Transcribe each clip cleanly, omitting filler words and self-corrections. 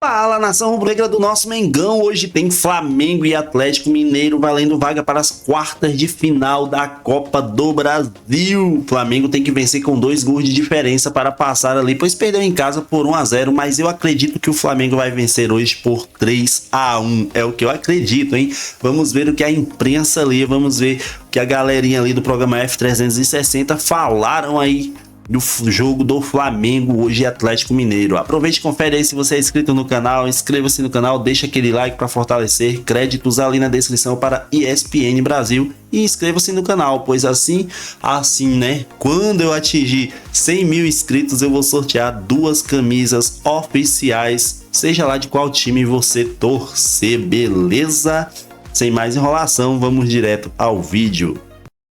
Fala, nação rubro-negra do nosso Mengão. Hoje tem Flamengo e Atlético Mineiro valendo vaga para as quartas de final da Copa do Brasil. O Flamengo tem que vencer com 2 gols de diferença para passar ali, pois perdeu em casa por 1-0, mas eu acredito que o Flamengo vai vencer hoje por 3-1. É o que eu acredito, hein? Vamos ver o que a imprensa ali, vamos ver o que a galerinha ali do programa F360 falaram aí do jogo do Flamengo hoje e Atlético Mineiro. Aproveite e confere aí se você é inscrito no canal, inscreva-se no canal, deixa aquele like para fortalecer, créditos ali na descrição para ESPN Brasil e inscreva-se no canal, pois assim, né, quando eu atingir 100 mil inscritos eu vou sortear 2 camisas oficiais, seja lá de qual time você torcer, beleza? Sem mais enrolação, vamos direto ao vídeo.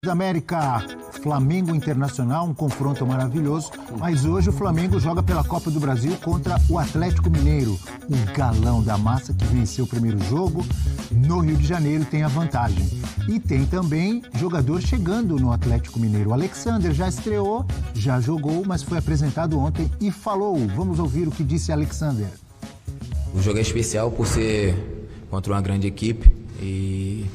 América, Flamengo Internacional, um confronto maravilhoso, mas hoje o Flamengo joga pela Copa do Brasil contra o Atlético Mineiro, o galão da massa que venceu o primeiro jogo no Rio de Janeiro, tem a vantagem. E tem também jogador chegando no Atlético Mineiro. O Alexander já estreou, já jogou, mas foi apresentado ontem e falou. Vamos ouvir o que disse Alexander. O jogo é especial por ser contra uma grande equipe e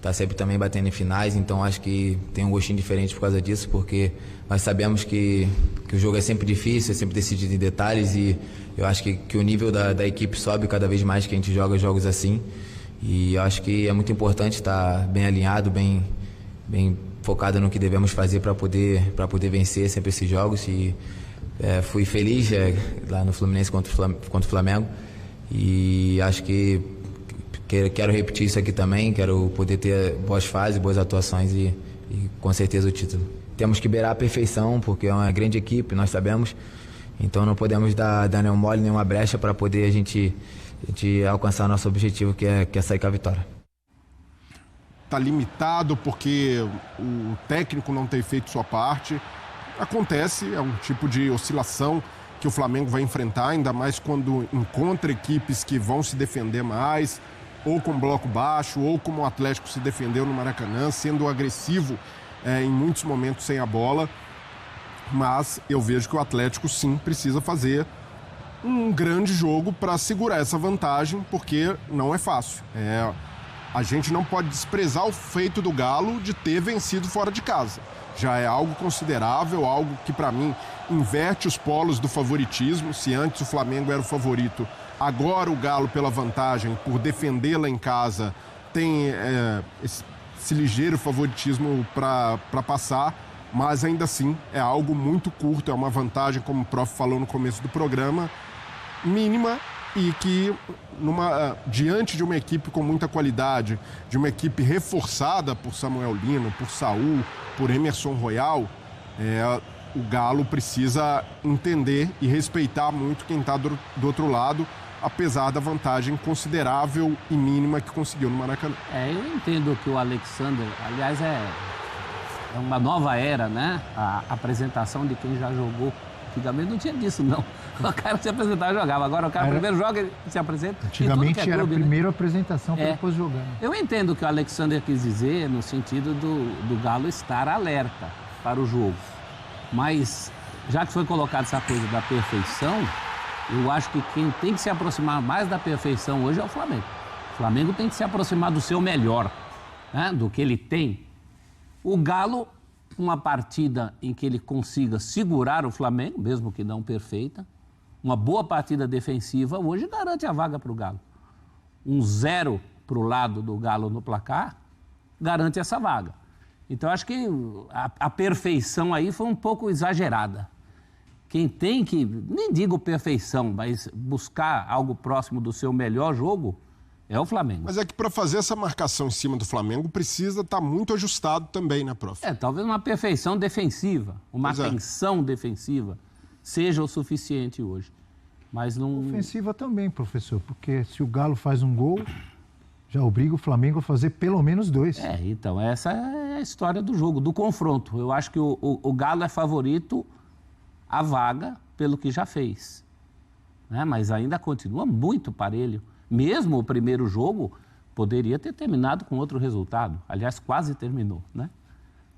tá sempre também batendo em finais, então acho que tem um gostinho diferente por causa disso, porque nós sabemos que o jogo é sempre difícil, é sempre decidido em detalhes e eu acho que o nível da equipe sobe cada vez mais que a gente joga jogos assim e eu acho que é muito importante estar bem alinhado, bem focado no que devemos fazer para poder vencer sempre esses jogos e fui feliz lá no Fluminense contra o Flamengo e acho que quero repetir isso aqui também, quero poder ter boas fases, boas atuações e com certeza o título. Temos que beirar a perfeição, porque é uma grande equipe, nós sabemos, então não podemos dar nenhum mole, nenhuma brecha para poder a gente alcançar nosso objetivo, que é sair com a vitória. Está limitado porque o técnico não tem feito sua parte. Acontece, é um tipo de oscilação que o Flamengo vai enfrentar, ainda mais quando encontra equipes que vão se defender mais, ou com bloco baixo, ou como o Atlético se defendeu no Maracanã, sendo agressivo em muitos momentos sem a bola. Mas eu vejo que o Atlético sim precisa fazer um grande jogo para segurar essa vantagem, porque não é fácil. A gente não pode desprezar o feito do Galo de ter vencido fora de casa. Já é algo considerável, algo que para mim inverte os polos do favoritismo. Se antes o Flamengo era o favorito, agora o Galo, pela vantagem, por defendê-la em casa, tem esse ligeiro favoritismo para passar, mas ainda assim é algo muito curto, é uma vantagem, como o prof falou no começo do programa, mínima e que diante de uma equipe com muita qualidade, de uma equipe reforçada por Samuel Lino, por Saul, por Emerson Royal, o Galo precisa entender e respeitar muito quem está do outro lado, apesar da vantagem considerável e mínima que conseguiu no Maracanã. Eu entendo que o Alexander, aliás, é uma nova era, né? A apresentação de quem já jogou. Antigamente não tinha disso, não. O cara se apresentava e jogava. Agora o cara primeiro joga e se apresenta. Antigamente era a primeira apresentação para depois jogar. Eu entendo o que o Alexander quis dizer no sentido do Galo estar alerta para o jogo. Mas, já que foi colocada essa coisa da perfeição, eu acho que quem tem que se aproximar mais da perfeição hoje é o Flamengo. O Flamengo tem que se aproximar do seu melhor, né? Do que ele tem. O Galo, uma partida em que ele consiga segurar o Flamengo, mesmo que não perfeita, uma boa partida defensiva, hoje garante a vaga para o Galo. 1-0 para o lado do Galo no placar, garante essa vaga. Então, acho que a perfeição aí foi um pouco exagerada. Quem tem que, nem digo perfeição, mas buscar algo próximo do seu melhor jogo é o Flamengo. Mas é que para fazer essa marcação em cima do Flamengo precisa estar muito ajustado também, né, prof? Talvez uma perfeição defensiva, uma atenção defensiva seja o suficiente hoje. Mas não... Ofensiva também, professor, porque se o Galo faz um gol, já obriga o Flamengo a fazer pelo menos 2. Então essa é a história do jogo, do confronto. Eu acho que o Galo é favorito à vaga pelo que já fez, né? Mas ainda continua muito parelho. Mesmo o primeiro jogo poderia ter terminado com outro resultado. Aliás, quase terminou, né?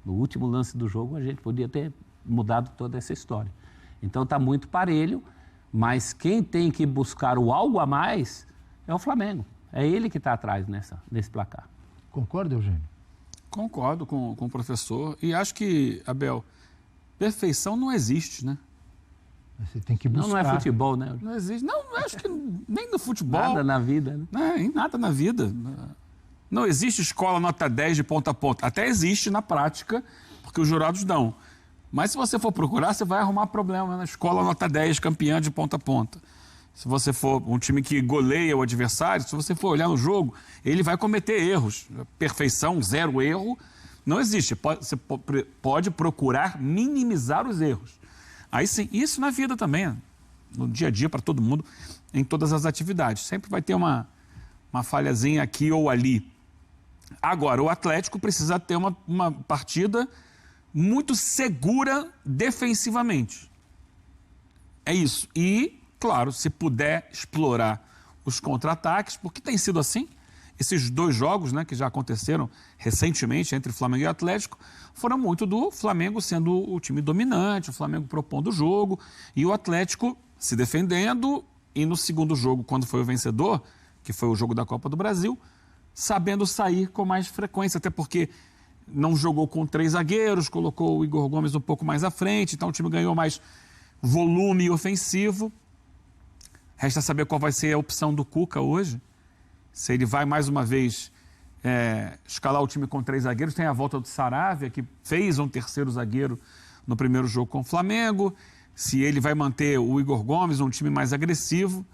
No último lance do jogo a gente podia ter mudado toda essa história. Então está muito parelho. Mas quem tem que buscar o algo a mais é o Flamengo. É ele que está atrás nesse placar. Concorda, Eugênio? Concordo com o professor. E acho que, Abel, perfeição não existe, né? Você tem que buscar. Não é futebol, né? Não existe. Não, acho que nem no futebol. Nada na vida, né? Em nada na vida. Não existe escola nota 10 de ponta a ponta. Até existe na prática, porque os jurados dão. Mas se você for procurar, você vai arrumar problema na escola nota 10, campeã de ponta a ponta. Se você for um time que goleia o adversário, se você for olhar no jogo, ele vai cometer erros. Perfeição, 0 erro, não existe. Você pode procurar minimizar os erros. Aí sim, isso na vida também, né? No dia a dia, para todo mundo, em todas as atividades. Sempre vai ter uma falhazinha aqui ou ali. Agora, o Atlético precisa ter uma partida muito segura defensivamente. É isso. E, claro, se puder explorar os contra-ataques, porque tem sido assim, esses 2 jogos, né, que já aconteceram recentemente entre Flamengo e Atlético, foram muito do Flamengo sendo o time dominante, o Flamengo propondo o jogo, e o Atlético se defendendo, e no segundo jogo, quando foi o vencedor, que foi o jogo da Copa do Brasil, sabendo sair com mais frequência, até porque não jogou com 3 zagueiros, colocou o Igor Gomes um pouco mais à frente, então o time ganhou mais volume ofensivo. Resta saber qual vai ser a opção do Cuca hoje, se ele vai mais uma vez escalar o time com 3 zagueiros. Tem a volta do Saravia, que fez um 3º zagueiro no primeiro jogo com o Flamengo, se ele vai manter o Igor Gomes, um time mais agressivo.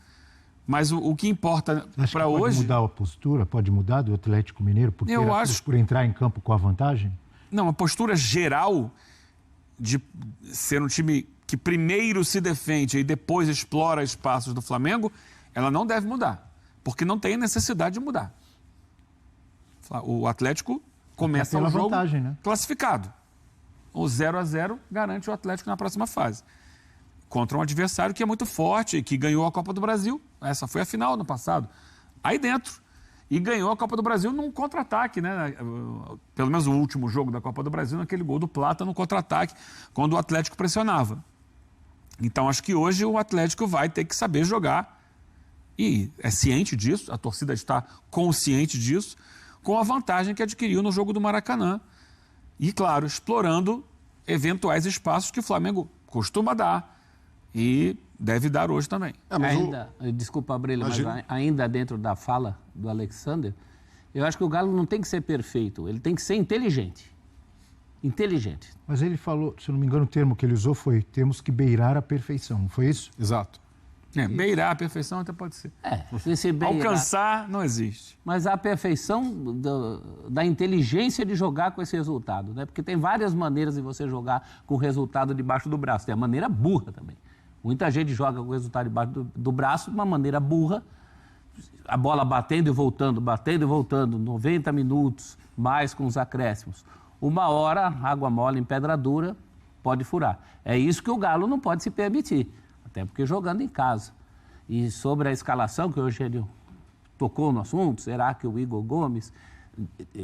Mas o que importa para hoje... Pode mudar a postura? Pode mudar do Atlético Mineiro por entrar em campo com a vantagem? Não, a postura geral de ser um time que primeiro se defende e depois explora espaços do Flamengo, ela não deve mudar, porque não tem necessidade de mudar. O Atlético começa o jogo vantagem, né? Classificado. O 0-0 garante o Atlético na próxima fase. Contra um adversário que é muito forte e que ganhou a Copa do Brasil. Essa foi a final no passado. Aí dentro. E ganhou a Copa do Brasil num contra-ataque, né? Pelo menos o último jogo da Copa do Brasil, naquele gol do Plata no contra-ataque, quando o Atlético pressionava. Então, acho que hoje o Atlético vai ter que saber jogar. E é ciente disso, a torcida está consciente disso, com a vantagem que adquiriu no jogo do Maracanã. E, claro, explorando eventuais espaços que o Flamengo costuma dar. E deve dar hoje também. Desculpa, Abrelio, mas ainda dentro da fala do Alexander, eu acho que o Galo não tem que ser perfeito, ele tem que ser inteligente. Inteligente. Mas ele falou, se eu não me engano, o termo que ele usou foi temos que beirar a perfeição, não foi isso? Exato. Beirar a perfeição até pode ser. Se beirar, alcançar não existe. Mas a perfeição da inteligência de jogar com esse resultado, né? Porque tem várias maneiras de você jogar com o resultado debaixo do braço. Tem a maneira burra também. Muita gente joga com o resultado debaixo do braço de uma maneira burra, a bola batendo e voltando, 90 minutos, mais com os acréscimos. 1 hora, água mole em pedra dura, pode furar. É isso que o Galo não pode se permitir, até porque jogando em casa. E sobre a escalação, que hoje ele tocou no assunto, será que o Igor Gomes...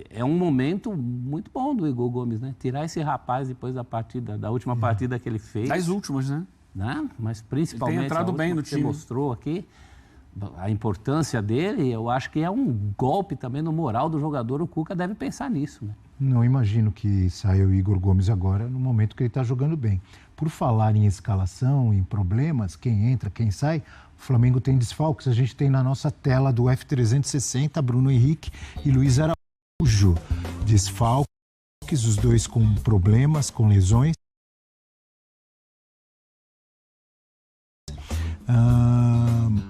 É um momento muito bom do Igor Gomes, né? Tirar esse rapaz depois da última partida que ele fez. Das últimas, né? Mas principalmente ele tem entrado bem no time. Você mostrou aqui a importância dele, eu acho que é um golpe também no moral do jogador. O Cuca deve pensar nisso, né? Não imagino que saia o Igor Gomes agora, no momento que ele está jogando bem. Por falar em escalação, em problemas, quem entra, quem sai, o Flamengo tem desfalques. A gente tem na nossa tela do F360 Bruno Henrique e Luiz Araújo. Desfalques, os dois com problemas, com lesões.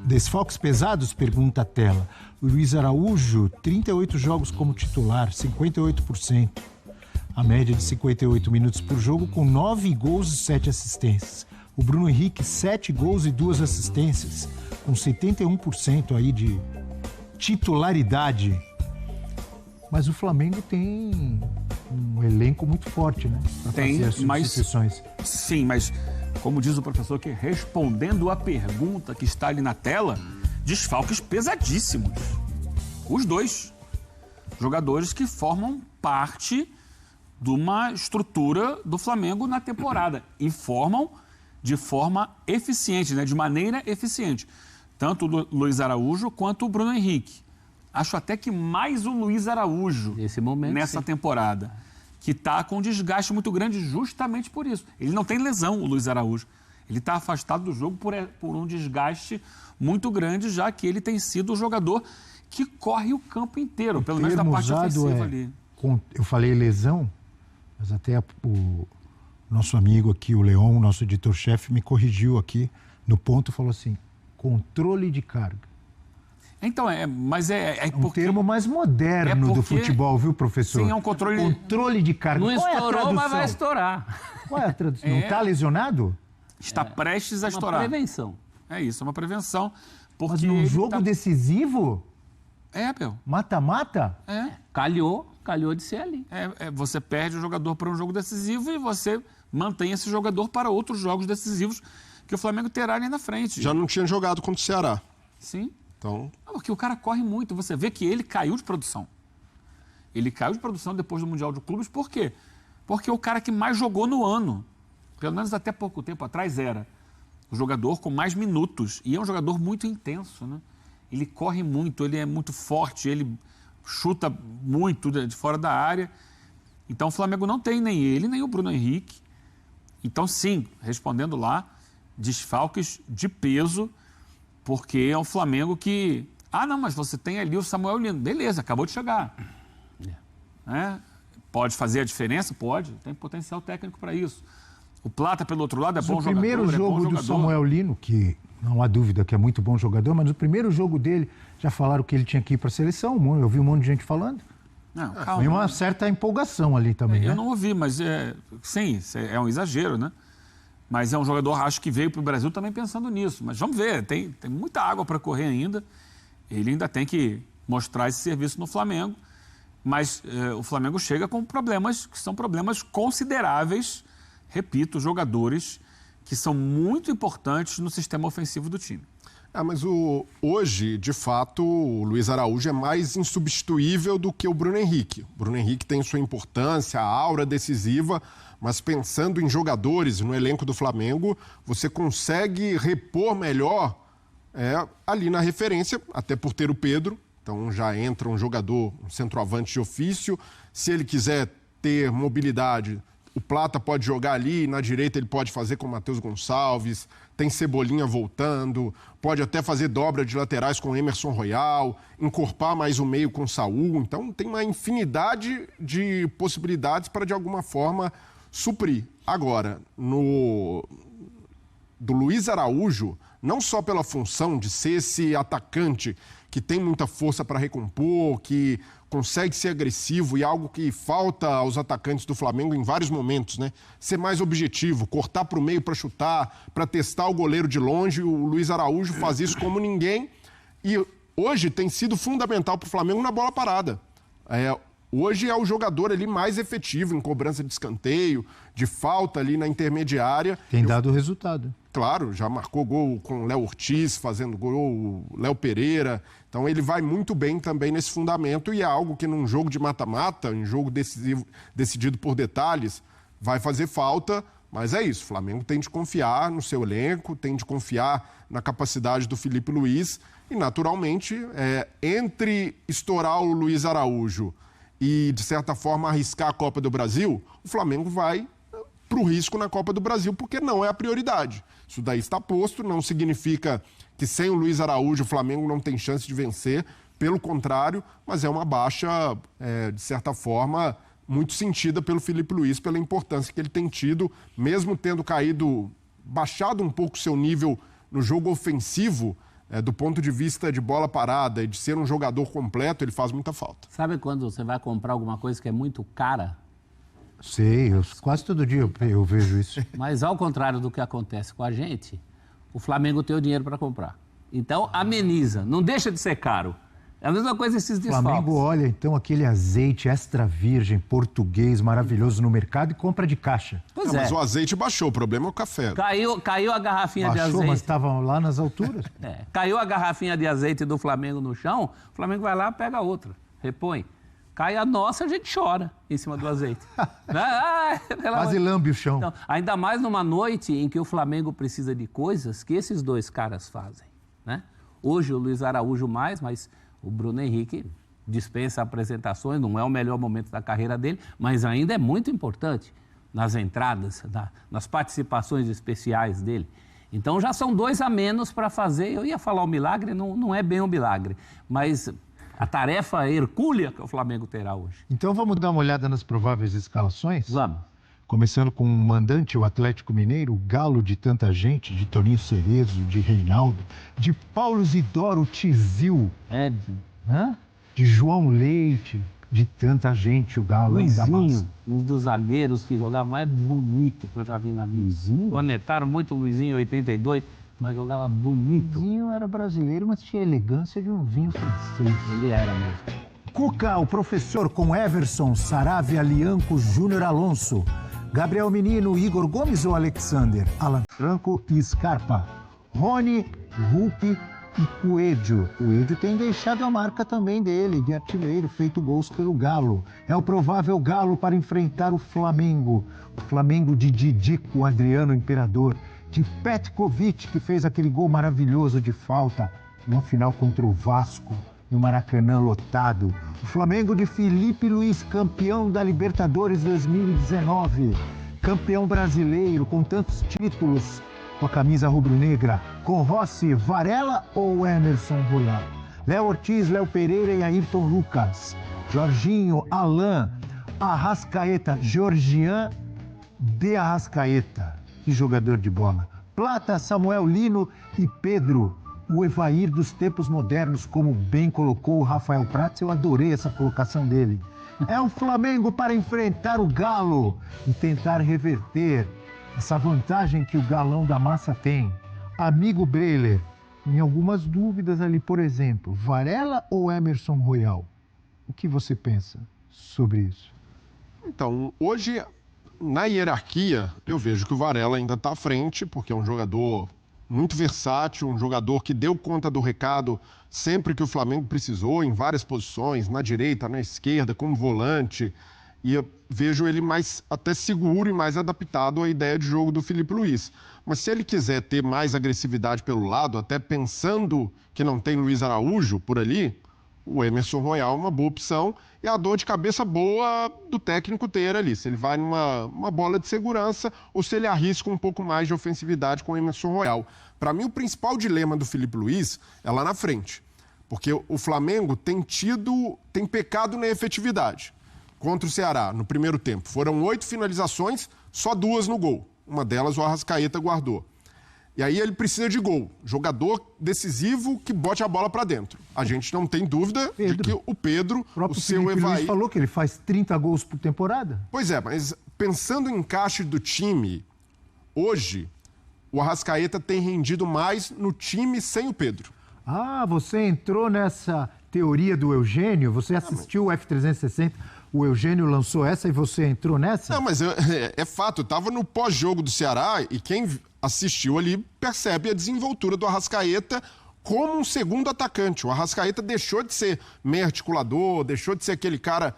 Desfalques pesados? Pergunta a tela. O Luiz Araújo, 38 jogos como titular, 58%. A média de 58 minutos por jogo, com 9 gols e 7 assistências. O Bruno Henrique, 7 gols e 2 assistências, com 71% aí de titularidade. Mas o Flamengo tem um elenco muito forte, né? Para fazer as substituições. Sim, mas como diz o professor aqui, respondendo a pergunta que está ali na tela, desfalques pesadíssimos. Os dois jogadores que formam parte de uma estrutura do Flamengo na temporada e formam de forma eficiente, né? De maneira eficiente. Tanto o Luiz Araújo quanto o Bruno Henrique. Acho até que mais o Luiz Araújo Nesse momento, nessa temporada, que está com um desgaste muito grande justamente por isso. Ele não tem lesão, o Luiz Araújo. Ele está afastado do jogo por um desgaste muito grande, já que ele tem sido o jogador que corre o campo inteiro, pelo menos na parte ofensiva ali. Eu falei lesão, mas até o nosso amigo aqui, o Leon, nosso editor-chefe, me corrigiu aqui no ponto e falou assim, controle de carga. Então, mas é um termo mais moderno do futebol, viu, professor? Sim, é um controle... Controle de carga. Não estourou, mas vai estourar. Qual é a tradução? Não está lesionado? Está prestes a estourar. Uma prevenção. É isso, é uma prevenção. Porque mas num jogo decisivo? Pel. Mata-mata? Calhou de ser ali. Você perde o jogador para um jogo decisivo e você mantém esse jogador para outros jogos decisivos que o Flamengo terá ali na frente. Já não tinha jogado contra o Ceará. Sim. Então... Porque o cara corre muito. Você vê que ele caiu de produção. Ele caiu de produção depois do Mundial de Clubes. Por quê? Porque é o cara que mais jogou no ano. Pelo menos até pouco tempo atrás era o jogador com mais minutos. E é um jogador muito intenso, né? Ele corre muito, ele é muito forte, ele chuta muito de fora da área. Então o Flamengo não tem nem ele, nem o Bruno Henrique. Então sim, respondendo lá, desfalques de peso, porque é um Flamengo que... não, mas você tem ali o Samuel Lino. Beleza, acabou de chegar. Pode fazer a diferença? Pode. Tem potencial técnico para isso. O Plata, pelo outro lado, é bom jogador. O primeiro jogo do Samuel Lino, que não há dúvida que é muito bom jogador, mas o primeiro jogo dele, já falaram que ele tinha que ir para a seleção. Eu vi um monte de gente falando. Não, calma. Foi uma certa empolgação ali também, né? Eu não ouvi, mas sim, é um exagero, né? Mas é um jogador, acho que veio para o Brasil também pensando nisso. Mas vamos ver, tem muita água para correr ainda. Ele ainda tem que mostrar esse serviço no Flamengo. Mas o Flamengo chega com problemas que são problemas consideráveis. Repito, jogadores que são muito importantes no sistema ofensivo do time. Mas hoje, de fato, o Luiz Araújo é mais insubstituível do que o Bruno Henrique. O Bruno Henrique tem sua importância, a aura decisiva, mas pensando em jogadores no elenco do Flamengo, você consegue repor melhor ali na referência, até por ter o Pedro. Então já entra um jogador, um centroavante de ofício. Se ele quiser ter mobilidade, o Plata pode jogar ali, na direita ele pode fazer com o Matheus Gonçalves, tem Cebolinha voltando, pode até fazer dobra de laterais com Emerson Royal, encorpar mais o meio com Saúl. Então tem uma infinidade de possibilidades para, de alguma forma, suprir. Agora, do Luiz Araújo, não só pela função de ser esse atacante que tem muita força para recompor, que consegue ser agressivo e algo que falta aos atacantes do Flamengo em vários momentos, né? Ser mais objetivo, cortar para o meio para chutar, para testar o goleiro de longe. O Luiz Araújo faz isso como ninguém e hoje tem sido fundamental para o Flamengo na bola parada. Hoje é o jogador ali mais efetivo em cobrança de escanteio, de falta ali na intermediária. Tem dado resultado. Claro, já marcou gol com o Léo Ortiz, fazendo gol, o Léo Pereira. Então ele vai muito bem também nesse fundamento e é algo que num jogo de mata-mata, em jogo decidido por detalhes, vai fazer falta. Mas é isso, o Flamengo tem de confiar no seu elenco, tem de confiar na capacidade do Felipe Luiz e, naturalmente, entre estourar o Luiz Araújo e, de certa forma, arriscar a Copa do Brasil, o Flamengo vai para o risco na Copa do Brasil, porque não é a prioridade. Isso daí está posto, não significa que sem o Luiz Araújo o Flamengo não tem chance de vencer, pelo contrário, mas é uma baixa, de certa forma, muito sentida pelo Felipe Luiz, pela importância que ele tem tido, mesmo tendo baixado um pouco seu nível no jogo ofensivo, do ponto de vista de bola parada e de ser um jogador completo, ele faz muita falta. Sabe quando você vai comprar alguma coisa que é muito cara? Sei, quase todo dia eu vejo isso. Mas ao contrário do que acontece com a gente, o Flamengo tem o dinheiro para comprar. Então ameniza, não deixa de ser caro. É a mesma coisa esses desfalques. O Flamengo olha então aquele azeite extra virgem português maravilhoso no mercado e compra de caixa. Pois Mas o azeite baixou, o problema é o café. Caiu a garrafinha de azeite. Mas estavam lá nas alturas. Caiu a garrafinha de azeite do Flamengo no chão, o Flamengo vai lá e pega outra, repõe. Cai a nossa, a gente chora em cima do azeite. Quase lambe o chão. Então, ainda mais numa noite em que o Flamengo precisa de coisas que esses dois caras fazem, né? Hoje o Luiz Araújo mais, mas o Bruno Henrique dispensa apresentações, não é o melhor momento da carreira dele, mas ainda é muito importante nas entradas, nas participações especiais dele. Então já são 2 a menos para fazer. Eu ia falar o milagre, não é bem um milagre, mas a tarefa hercúlea que o Flamengo terá hoje. Então vamos dar uma olhada nas prováveis escalações? Vamos. Começando com o mandante, o Atlético Mineiro, o galo de tanta gente, de Toninho Cerezo, de Reinaldo, de Paulo Isidoro Tizil, de João Leite, de tanta gente, o galo da massa. Luizinho, um dos zagueiros que jogava mais bonito que eu já vi na vida. Luizinho? Conectaram muito o Luizinho em 82, mas jogava bonito. Luizinho era brasileiro, mas tinha elegância de um vinho francês. Ele era mesmo. Cuca, o professor, com Everson, Saravia, Lianco, Júnior Alonso, Gabriel Menino, Igor Gomes ou Alexander, Alan Franco e Scarpa, Rony, Hulk e Coelho. Coelho tem deixado a marca também dele, de artilheiro, feito gols pelo Galo. É o provável Galo para enfrentar o Flamengo. O Flamengo de Didico, Adriano Imperador, de Petkovic, que fez aquele gol maravilhoso de falta no final contra o Vasco, no Maracanã lotado. O Flamengo de Felipe Luiz, campeão da Libertadores 2019, campeão brasileiro com tantos títulos, com a camisa rubro-negra, com Rossi, Varela ou Emerson Royal? Léo Ortiz, Léo Pereira e Ayrton Lucas, Jorginho, Alain, Arrascaeta, Georgian de Arrascaeta, que jogador de bola. Plata, Samuel Lino e Pedro, o Evair dos tempos modernos, como bem colocou o Rafael Prats. Eu adorei essa colocação dele. É o Flamengo para enfrentar o Galo e tentar reverter essa vantagem que o galão da massa tem. Amigo Breiler, em algumas dúvidas ali, por exemplo, Varela ou Emerson Royal? O que você pensa sobre isso? Então, hoje, na hierarquia, eu vejo que o Varela ainda está à frente, porque é um jogador muito versátil, um jogador que deu conta do recado sempre que o Flamengo precisou, em várias posições, na direita, na esquerda, como volante. E eu vejo ele mais até seguro e mais adaptado à ideia de jogo do Felipe Luiz. Mas se ele quiser ter mais agressividade pelo lado, até pensando que não tem Luiz Araújo por ali, o Emerson Royal é uma boa opção e a dor de cabeça boa do técnico ter ali. Se ele vai numa bola de segurança ou se ele arrisca um pouco mais de ofensividade com o Emerson Royal. Para mim, o principal dilema do Felipe Luiz é lá na frente. Porque o Flamengo tem pecado na efetividade. Contra o Ceará, no primeiro tempo, foram 8 finalizações, só 2 no gol. Uma delas o Arrascaeta guardou. E aí ele precisa de gol. Jogador decisivo que bote a bola para dentro. A gente não tem dúvida de que o Pedro, o seu Felipe Evair... Luiz falou que ele faz 30 gols por temporada. Pois é, mas pensando em encaixe do time, hoje o Arrascaeta tem rendido mais no time sem o Pedro. Ah, você entrou nessa teoria do Eugênio? Você assistiu o F360? O Eugênio lançou essa e você entrou nessa? Não, mas é fato. Eu estava no pós-jogo do Ceará e quem assistiu ali percebe a desenvoltura do Arrascaeta como um segundo atacante. O Arrascaeta deixou de ser meio articulador, deixou de ser aquele cara,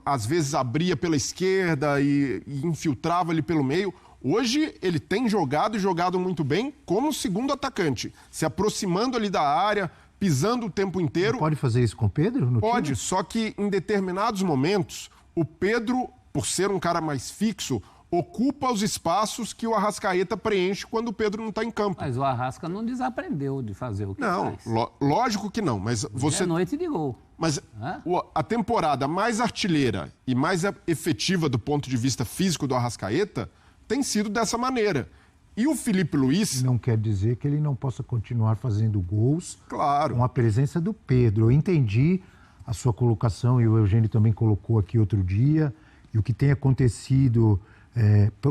às vezes abria pela esquerda e infiltrava ali pelo meio. Hoje ele tem jogado e jogado muito bem como segundo atacante, se aproximando ali da área, pisando o tempo inteiro. Pode fazer isso com o Pedro? Pode, time? Só que em determinados momentos, o Pedro, por ser um cara mais fixo, ocupa os espaços que o Arrascaeta preenche quando o Pedro não está em campo. Mas o Arrasca não desaprendeu de fazer o que Não, faz. lógico que não, mas você... É noite de gol. Mas a temporada mais artilheira e mais efetiva do ponto de vista físico do Arrascaeta tem sido dessa maneira. E o Felipe Luiz... Não quer dizer que ele não possa continuar fazendo gols, claro, com a presença do Pedro. Eu entendi a sua colocação e o Eugênio também colocou aqui outro dia. E o que tem acontecido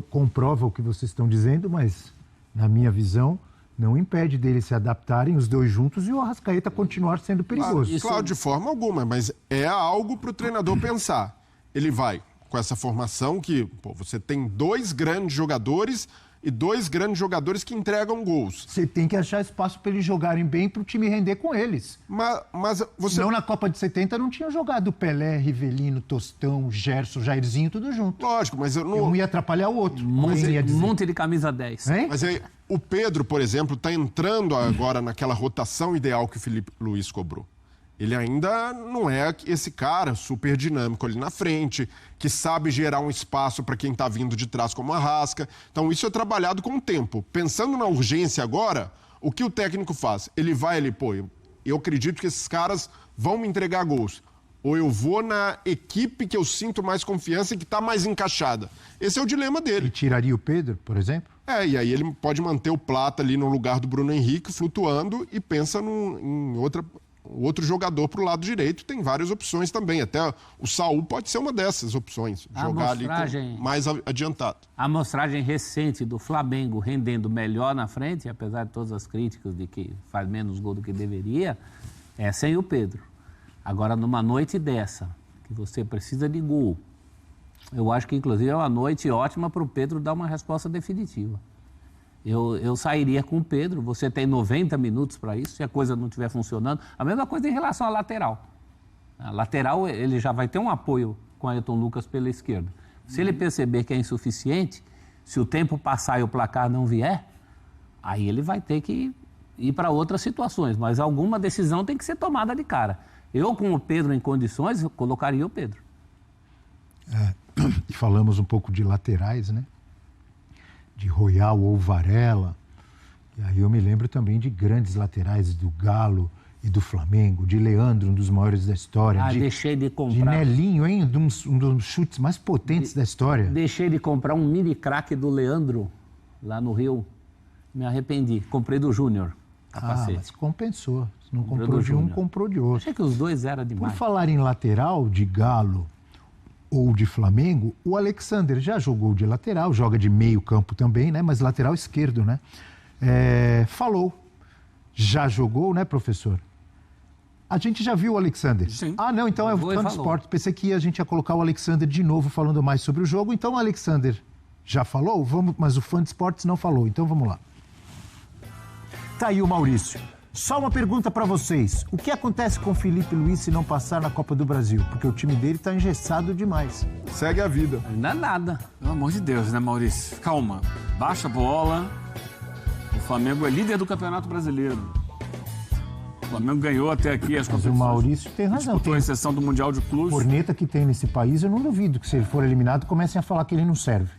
comprova o que vocês estão dizendo, mas, na minha visão, não impede deles se adaptarem os dois juntos e o Arrascaeta continuar sendo perigoso. Claro, de forma alguma, mas é algo para o treinador pensar. Ele vai com essa formação que você tem 2 grandes jogadores e 2 grandes jogadores que entregam gols. Você tem que achar espaço para eles jogarem bem para o time render com eles. Mas você... Senão na Copa de 70 não tinha jogado Pelé, Rivelino, Tostão, Gerson, Jairzinho, tudo junto. Lógico, mas eu não... Um ia atrapalhar o outro. Monte de camisa 10. Hein? Mas aí, o Pedro, por exemplo, está entrando agora naquela rotação ideal que o Felipe Luiz cobrou. Ele ainda não é esse cara super dinâmico ali na frente, que sabe gerar um espaço para quem está vindo de trás como a Arrasca. Então isso é trabalhado com o tempo. Pensando na urgência agora, o que o técnico faz? Ele vai, pô, eu acredito que esses caras vão me entregar gols. Ou eu vou na equipe que eu sinto mais confiança e que está mais encaixada. Esse é o dilema Ele dele. tiraria o Pedro, por exemplo? E aí ele pode manter o Plata ali no lugar do Bruno Henrique, flutuando, e pensa em outro jogador para o lado direito. Tem várias opções também. Até o Saul pode ser uma dessas opções. Jogar ali mais adiantado. A amostragem recente do Flamengo rendendo melhor na frente, apesar de todas as críticas de que faz menos gol do que deveria, é sem o Pedro. Agora, numa noite dessa, que você precisa de gol, eu acho que, inclusive, é uma noite ótima para o Pedro dar uma resposta definitiva. Eu sairia com o Pedro, você tem 90 minutos para isso, se a coisa não estiver funcionando. A mesma coisa em relação à lateral. A lateral, ele já vai ter um apoio com o Ayrton Lucas pela esquerda. Se ele perceber que é insuficiente, se o tempo passar e o placar não vier, aí ele vai ter que ir para outras situações. Mas alguma decisão tem que ser tomada de cara. Eu, com o Pedro em condições, eu colocaria o Pedro. Falamos um pouco de laterais, né? De Royal ou Varela. E aí eu me lembro também de grandes laterais do Galo e do Flamengo, de Leandro, um dos maiores da história. Deixei de comprar. De Nelinho, hein? Um dos chutes mais potentes da história. Deixei de comprar um mini craque do Leandro, lá no Rio. Me arrependi. Comprei do Júnior. Mas compensou. Se não comprou de um, comprou de outro. Achei que os dois eram demais. Por falar em lateral de Galo ou de Flamengo, o Alexander já jogou de lateral, joga de meio campo também, né? Mas lateral esquerdo, né? Falou. Já jogou, né, professor? A gente já viu o Alexander. Sim. Ah, não, então é o Fã do Esporte. Pensei que a gente ia colocar o Alexander de novo falando mais sobre o jogo. Então o Alexander já falou, mas o Fã de Esportes não falou. Então vamos lá. Tá aí o Maurício. Só uma pergunta para vocês. O que acontece com o Felipe Luiz se não passar na Copa do Brasil? Porque o time dele tá engessado demais. Segue a vida. Não é nada. Pelo amor de Deus, né, Maurício? Calma. Baixa a bola. O Flamengo é líder do Campeonato Brasileiro. O Flamengo ganhou até aqui as competições. Mas o Maurício tem razão. Disputou a exceção do Mundial de Clubes. Corneta que tem nesse país, eu não duvido que se ele for eliminado, comecem a falar que ele não serve.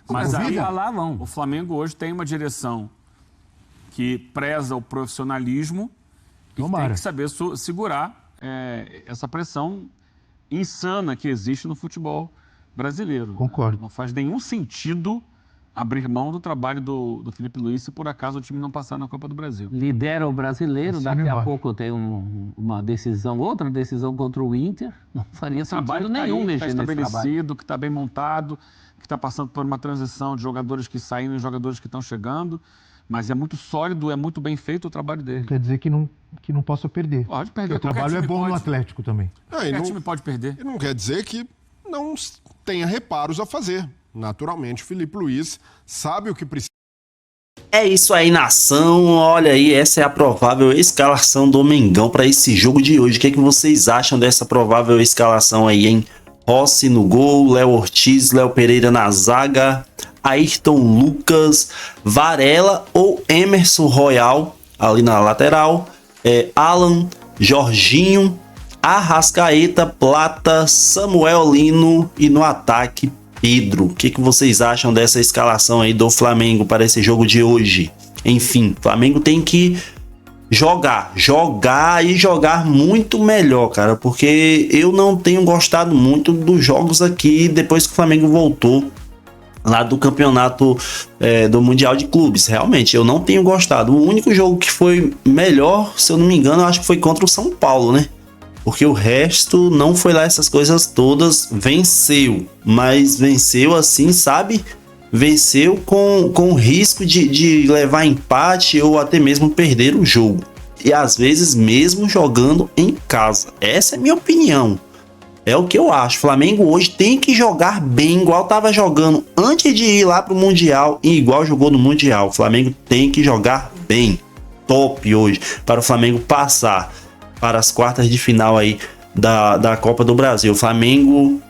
Mas aí, lá vão. o Flamengo hoje tem uma direção que preza o profissionalismo e que tem que saber segurar essa pressão insana que existe no futebol brasileiro. Concordo. Não faz nenhum sentido abrir mão do trabalho do Felipe Luiz se por acaso o time não passar na Copa do Brasil. Lidera o brasileiro, daqui a pouco tem uma decisão, outra decisão contra o Inter. Não faria trabalho nenhum mexer nesse trabalho. Está estabelecido, que está bem montado, que está passando por uma transição de jogadores que saíram e jogadores que estão chegando. Mas é muito sólido, é muito bem feito o trabalho dele. Quer dizer que não possa perder. Pode perder. O trabalho é bom no Atlético também. Qualquer time pode perder. E não quer dizer que não tenha reparos a fazer. Naturalmente, o Felipe Luiz sabe o que precisa. É isso aí, nação. Olha aí, essa é a provável escalação do Mengão para esse jogo de hoje. O que é que vocês acham dessa provável escalação aí, hein? Rossi no gol, Léo Ortiz, Léo Pereira na zaga, Ayrton Lucas, Varela ou Emerson Royal ali na lateral, Alan, Jorginho, Arrascaeta, Plata, Samuel Lino e no ataque Pedro. O que vocês acham dessa escalação aí do Flamengo para esse jogo de hoje? Enfim, o Flamengo tem que jogar e jogar muito melhor, cara, porque eu não tenho gostado muito dos jogos aqui depois que o Flamengo voltou lá do campeonato do Mundial de Clubes. Realmente, eu não tenho gostado. O único jogo que foi melhor, se eu não me engano, eu acho que foi contra o São Paulo, né? Porque o resto não foi lá essas coisas todas. Venceu, mas venceu assim, sabe? Venceu com risco de levar empate ou até mesmo perder o jogo. E às vezes mesmo jogando em casa. Essa é a minha opinião. É o que eu acho. O Flamengo hoje tem que jogar bem, igual tava jogando antes de ir lá pro Mundial e igual jogou no Mundial. O Flamengo tem que jogar bem, top hoje, para o Flamengo passar para as quartas de final aí da Copa do Brasil. O Flamengo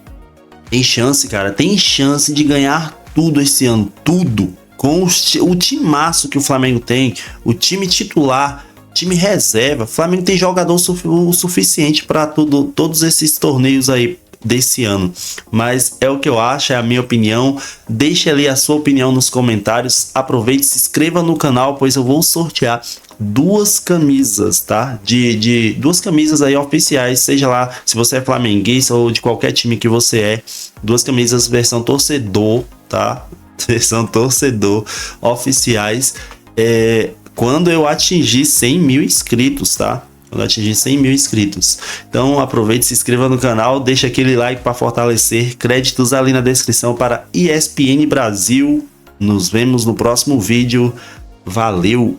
tem chance, cara, tem chance de ganhar tudo esse ano, tudo. Com o timaço que o Flamengo tem, o time titular, time reserva. O Flamengo tem jogador o suficiente para todos esses torneios aí desse ano. Mas é o que eu acho, é a minha opinião. Deixe ali a sua opinião nos comentários. Aproveite, se inscreva no canal, pois eu vou sortear 2 camisas, tá? De 2 camisas aí oficiais, seja lá se você é flamenguista ou de qualquer time que você é. 2 camisas versão torcedor, tá? Versão torcedor oficiais. Quando eu atingir 100 mil inscritos, tá? Quando eu atingir 100 mil inscritos. Então aproveite, se inscreva no canal, deixa aquele like para fortalecer. Créditos ali na descrição para ESPN Brasil. Nos vemos no próximo vídeo. Valeu!